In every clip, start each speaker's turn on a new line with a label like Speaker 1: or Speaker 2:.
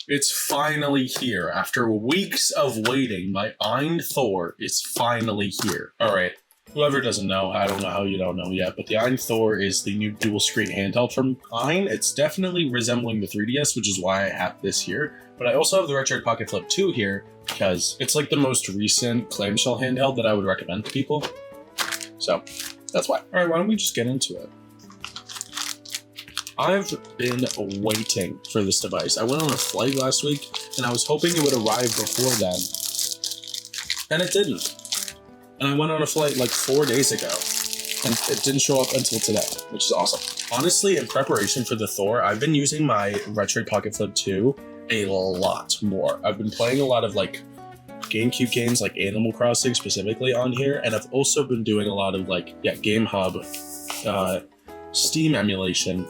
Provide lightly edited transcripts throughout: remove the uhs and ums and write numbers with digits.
Speaker 1: It's finally here. After weeks of waiting, my AYN Thor is finally here. Alright, whoever doesn't know, I don't know how you don't know yet, but the AYN Thor is the new dual screen handheld from AYN. It's definitely resembling the 3DS, which is why I have this here. But I also have the Retro Pocket Flip 2 here, because it's like the most recent clamshell handheld that I would recommend to people. So, that's why. Alright, why don't we just get into it? I've been waiting for this device. I went on a flight last week, and I was hoping it would arrive before then. And it didn't. And I went on a flight like 4 days ago, and it didn't show up until today, which is awesome. Honestly, in preparation for the Thor, I've been using my Retro Pocket Flip 2 a lot more. I've been playing a lot of like GameCube games like Animal Crossing specifically on here, and I've also been doing a lot of like, Game Hub, Steam emulation,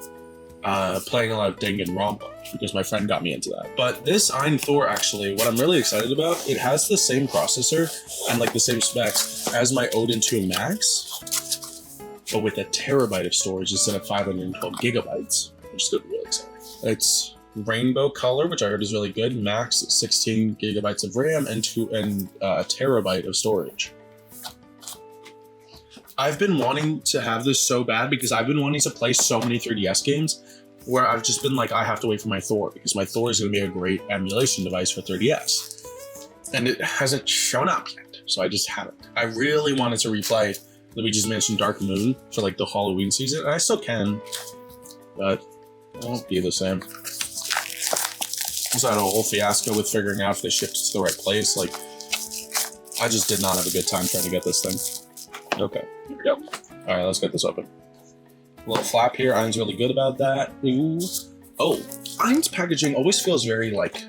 Speaker 1: playing a lot of Danganronpa because my friend got me into that. But this AYN Thor, actually, what I'm really excited about, it has the same processor and like the same specs as my Odin 2 Max, but with a terabyte of storage instead of 512 gigabytes, which is going to be really exciting. It's rainbow color, which I heard is really good. Max 16 gigabytes of RAM and a terabyte of storage. I've been wanting to have this so bad because I've been wanting to play so many 3DS games where I've just been like, I have to wait for my Thor because my Thor is going to be a great emulation device for 3DS. And it hasn't shown up yet, so I just haven't. I really wanted to replay Luigi's Mansion Dark Moon for like the Halloween season, and I still can, but it won't be the same. So I had a whole fiasco with figuring out if they shipped it to the right place. Like, I just did not have a good time trying to get this thing. Okay, here we go. All right, let's get this open. A little flap here. AYN's really good about that. Ooh. Oh, AYN's packaging always feels very, like,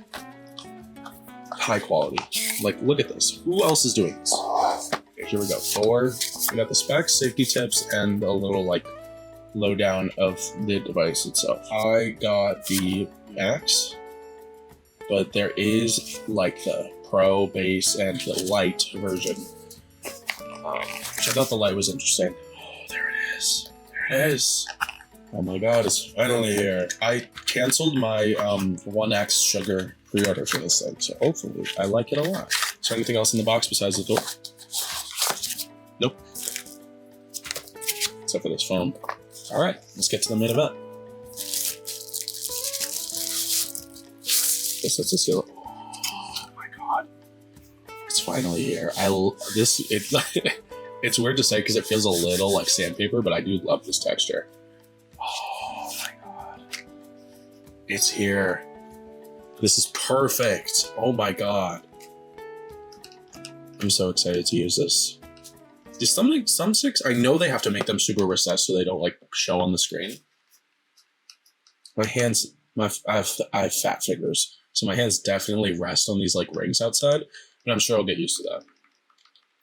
Speaker 1: high quality. Like, look at this. Who else is doing this? Okay, here we go. Thor. We got the specs, safety tips, and a little, like, lowdown of the device itself. I got the Max, but there is, like, the Pro, Base, and the Lite version. Which I thought the light was interesting. Oh, there it is. There it is. Oh my god, it's finally here. I canceled my 1X sugar pre-order for this thing, so hopefully I like it a lot. Is there anything else in the box besides the door? Nope. Except for this foam. Alright, let's get to the main event. Guess that's a seal. Oh my god. It's finally here. It's weird to say because it feels a little like sandpaper, but I do love this texture. Oh my god. It's here. This is perfect. Oh my god. I'm so excited to use this. Some sticks, I know they have to make them super recessed so they don't like show on the screen. My hands, I have fat fingers, so my hands definitely rest on these like rings outside, but I'm sure I'll get used to that.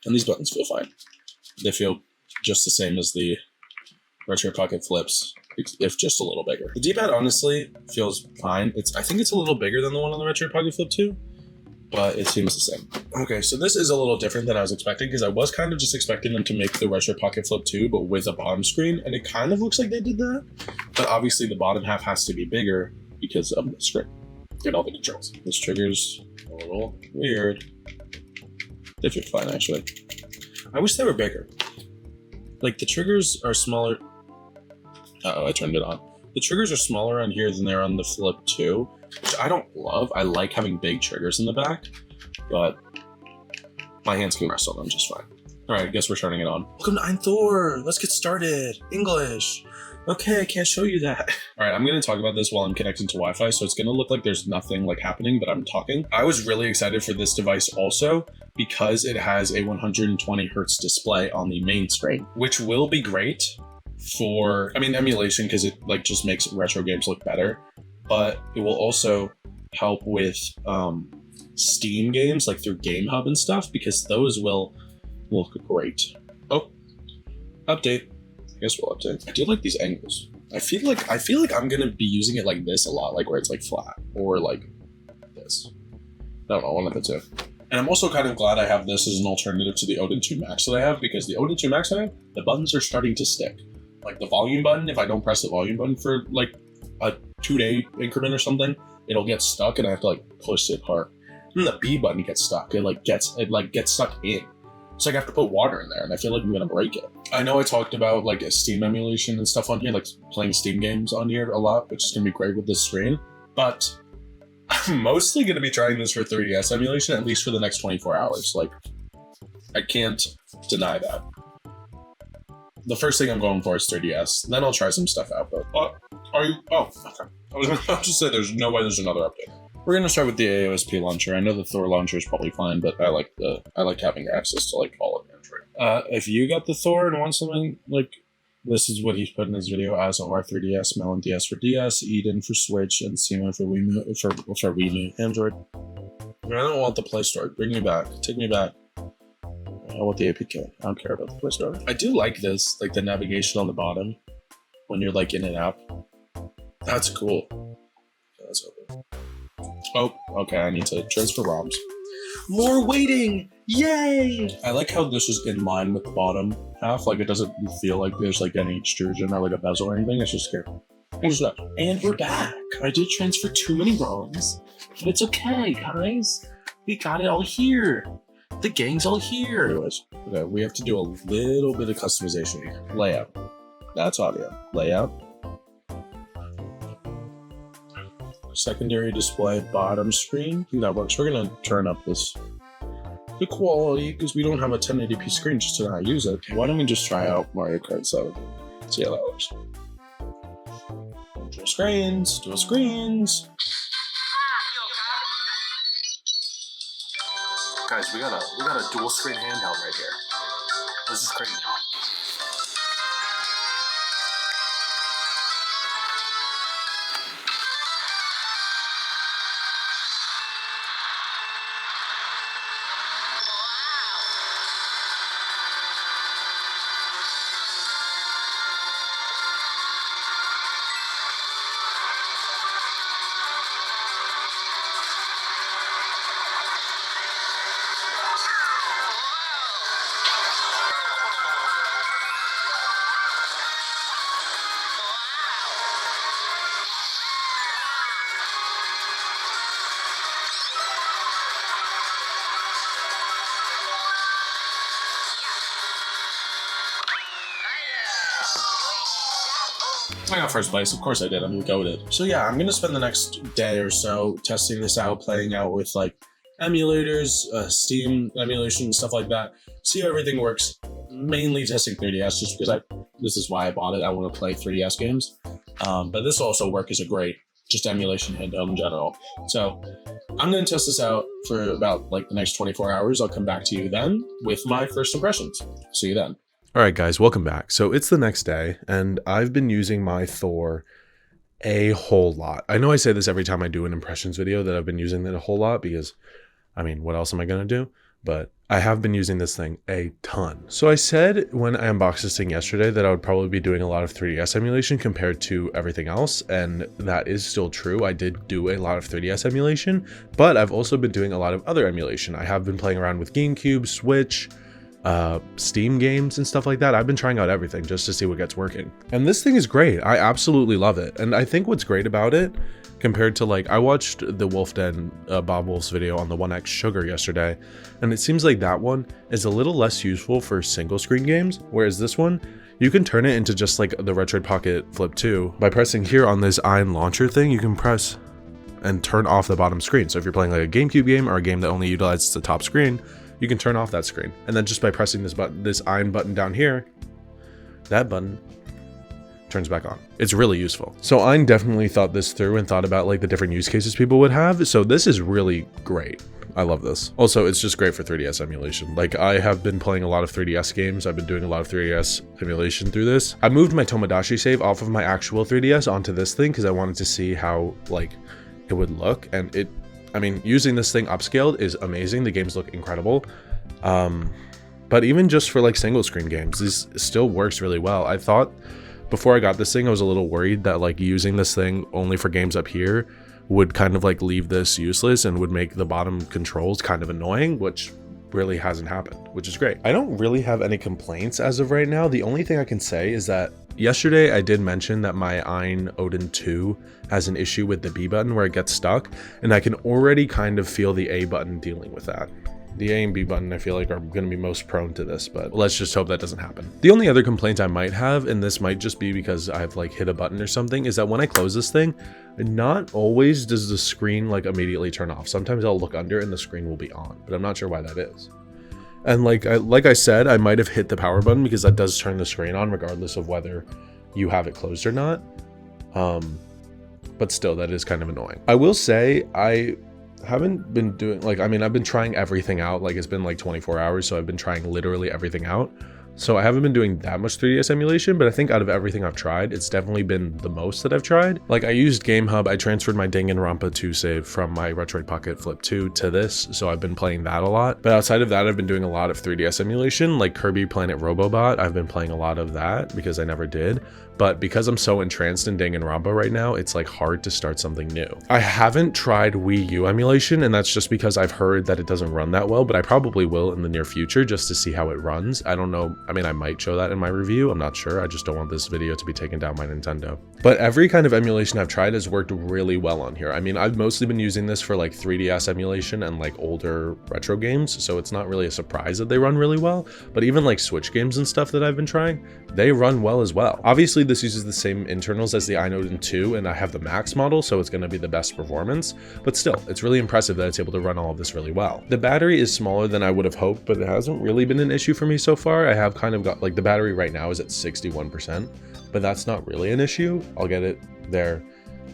Speaker 1: And these buttons feel fine. They feel just the same as the Retro Pocket Flips, if just a little bigger. The D-pad honestly feels fine. I think it's a little bigger than the one on the Retro Pocket Flip 2, but it seems the same. Okay, so this is a little different than I was expecting because I was kind of just expecting them to make the Retro Pocket Flip 2, but with a bottom screen, and it kind of looks like they did that. But obviously the bottom half has to be bigger because of the screen and all the controls. This trigger's a little weird. They feel fine, actually. I wish they were bigger. Like, the triggers are smaller. Uh-oh, I turned it on. The triggers are smaller on here than they're on the Flip 2, which I don't love. I like having big triggers in the back, but my hands can rest on them just fine. All right, I guess we're turning it on. Welcome to AYN Thor. Let's get started. English. Okay, I can't show you that. All right, I'm going to talk about this while I'm connecting to Wi-Fi, so it's going to look like there's nothing like happening, but I'm talking. I was really excited for this device also because it has a 120 hertz display on the main screen, which will be great for, emulation because it like just makes retro games look better, but it will also help with Steam games like through Game Hub and stuff because those will look great. Oh, update. I guess we'll update. I do like these angles. I feel like I'm gonna be using it like this a lot, like where it's like flat or like this. I don't know, one of the two. And I'm also kind of glad I have this as an alternative to the Odin 2 Max that I have, because the Odin 2 Max I have, the buttons are starting to stick. Like the volume button, if I don't press the volume button for like a 2-day increment or something, it'll get stuck and I have to like push it hard. And the B button gets stuck. It gets stuck in. It's like I have to put water in there, and I feel like I'm gonna break it. I know I talked about like a Steam emulation and stuff on here, like playing Steam games on here a lot, which is gonna be great with this screen. But I'm mostly gonna be trying this for 3DS emulation, at least for the next 24 hours. Like, I can't deny that. The first thing I'm going for is 3DS. Then I'll try some stuff out. But are you? Oh, okay. I was about to say there's no way there's another update. We're gonna start with the AOSP launcher. I know the Thor launcher is probably fine, but I like having access to like all of Android. If you got the Thor and want something like this, is what he's put in his video: as OR 3DS, Melon DS for DS, Eden for Switch, and Sima for Wii Android. I don't want the Play Store. Bring me back. Take me back. I want the APK. I don't care about the Play Store. I do like this, like the navigation on the bottom when you're like in an app. That's cool. That's open. Oh, okay, I need to transfer ROMs. More waiting! Yay! I like how this is in line with the bottom half. Like, it doesn't feel like there's like any extrusion or like a bezel or anything. It's just here. And we're back. I did transfer too many ROMs, but it's okay, guys. We got it all here. The gang's all here. Anyways, okay, we have to do a little bit of customization here. Layout. That's audio. Layout. Secondary display, bottom screen. That works. We're gonna turn up the quality because we don't have a 1080p screen just to not use it. Why don't we just try out Mario Kart 7? See how that works. Dual screens, dual screens. Guys, we got a dual screen handheld right here. This is crazy. I got first place, of course I did, I'm goated. So yeah, I'm gonna spend the next day or so testing this out, playing out with like emulators, Steam emulation, stuff like that. See how everything works. Mainly testing 3DS just because this is why I bought it. I want to play 3DS games. But this will also work as a great just emulation handheld in general. So I'm gonna test this out for about like the next 24 hours. I'll come back to you then with my first impressions. See you then.
Speaker 2: All right, guys, welcome back. So it's the next day, and I've been using my Thor a whole lot. I know I say this every time I do an impressions video that I've been using it a whole lot because, I mean, what else am I going to do? But I have been using this thing a ton. So I said when I unboxed this thing yesterday that I would probably be doing a lot of 3DS emulation compared to everything else, and that is still true. I did do a lot of 3DS emulation, but I've also been doing a lot of other emulation. I have been playing around with GameCube, Switch, Steam games and stuff like that. I've been trying out everything just to see what gets working. And this thing is great. I absolutely love it. And I think what's great about it compared to like, I watched the Wolf Den Bob Wolf's video on the 1X Sugar yesterday, and it seems like that one is a little less useful for single screen games, whereas this one, you can turn it into just like the Retroid Pocket Flip 2. By pressing here on this AYN launcher thing, you can press and turn off the bottom screen. So if you're playing like a GameCube game or a game that only utilizes the top screen, you can turn off that screen. And then just by pressing this button, this AYN button down here, that button turns back on. It's really useful. So AYN definitely thought this through and thought about like the different use cases people would have. So this is really great. I love this. Also, it's just great for 3DS emulation. Like, I have been playing a lot of 3DS games. I've been doing a lot of 3DS emulation through this. I moved my Tomodachi save off of my actual 3DS onto this thing because I wanted to see how like it would look, and I mean, using this thing upscaled is amazing. The games look incredible. But even just for like single screen games, this still works really well. I thought before I got this thing, I was a little worried that like using this thing only for games up here would kind of like leave this useless and would make the bottom controls kind of annoying, which really hasn't happened, which is great. I don't really have any complaints as of right now. The only thing I can say is that Yesterday, I did mention that my AYN Odin 2 has an issue with the B button where it gets stuck, and I can already kind of feel the A button dealing with that. The A and B button, I feel like, are going to be most prone to this, but let's just hope that doesn't happen. The only other complaint I might have, and this might just be because I've like hit a button or something, is that when I close this thing, not always does the screen like immediately turn off. Sometimes I'll look under and the screen will be on, but I'm not sure why that is. And like I said, I might have hit the power button because that does turn the screen on regardless of whether you have it closed or not. But still, that is kind of annoying. I will say I haven't been doing like, I mean, I've been trying everything out. Like it's been like 24 hours. So I've been trying literally everything out. So I haven't been doing that much 3DS emulation, but I think out of everything I've tried, it's definitely been the most that I've tried. Like I used GameHub, I transferred my Danganronpa 2 save from my Retroid Pocket Flip 2 to this, so I've been playing that a lot. But outside of that, I've been doing a lot of 3DS emulation, like Kirby Planet Robobot. I've been playing a lot of that because I never did. But because I'm so entranced in Danganronpa right now, it's like hard to start something new. I haven't tried Wii U emulation, and that's just because I've heard that it doesn't run that well, but I probably will in the near future just to see how it runs. I don't know. I mean, I might show that in my review. I'm not sure. I just don't want this video to be taken down by Nintendo. But every kind of emulation I've tried has worked really well on here. I mean, I've mostly been using this for like 3DS emulation and like older retro games, so it's not really a surprise that they run really well. But even like Switch games and stuff that I've been trying, they run well as well. Obviously, this uses the same internals as the AYN Odin 2, and I have the max model, so it's going to be the best performance. But still, it's really impressive that it's able to run all of this really well. The battery is smaller than I would have hoped, but it hasn't really been an issue for me so far. I have kind of got like the battery right now is at 61%, but that's not really an issue. I'll get it there.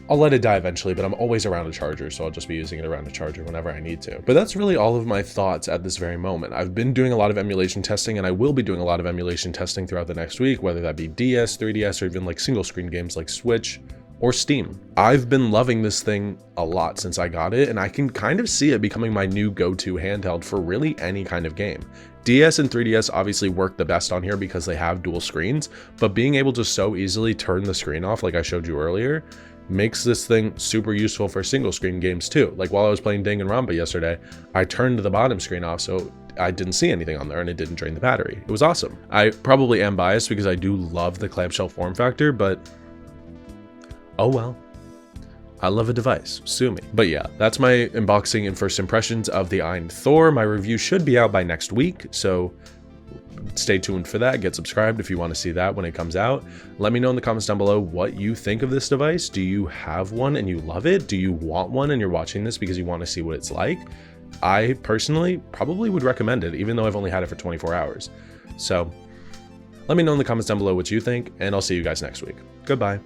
Speaker 2: I'll let it die eventually, but I'm always around a charger, so I'll just be using it around a charger whenever I need to. But that's really all of my thoughts at this very moment. I've been doing a lot of emulation testing, and I will be doing a lot of emulation testing throughout the next week, whether that be DS, 3DS, or even like single screen games like Switch or Steam. I've been loving this thing a lot since I got it, and I can kind of see it becoming my new go-to handheld for really any kind of game. DS and 3DS obviously work the best on here because they have dual screens, but being able to so easily turn the screen off like I showed you earlier makes this thing super useful for single screen games too. Like while I was playing Danganronpa yesterday, I turned the bottom screen off so I didn't see anything on there and it didn't drain the battery. It was awesome. I probably am biased because I do love the clamshell form factor, but oh well. I love a device, sue me. But yeah, that's my unboxing and first impressions of the AYN Thor. My review should be out by next week, so stay tuned for that. Get subscribed if you want to see that when it comes out. Let me know in the comments down below what you think of this device. Do you have one and you love it? Do you want one and you're watching this because you want to see what it's like? I personally probably would recommend it, even though I've only had it for 24 hours. So let me know in the comments down below what you think, and I'll see you guys next week. Goodbye.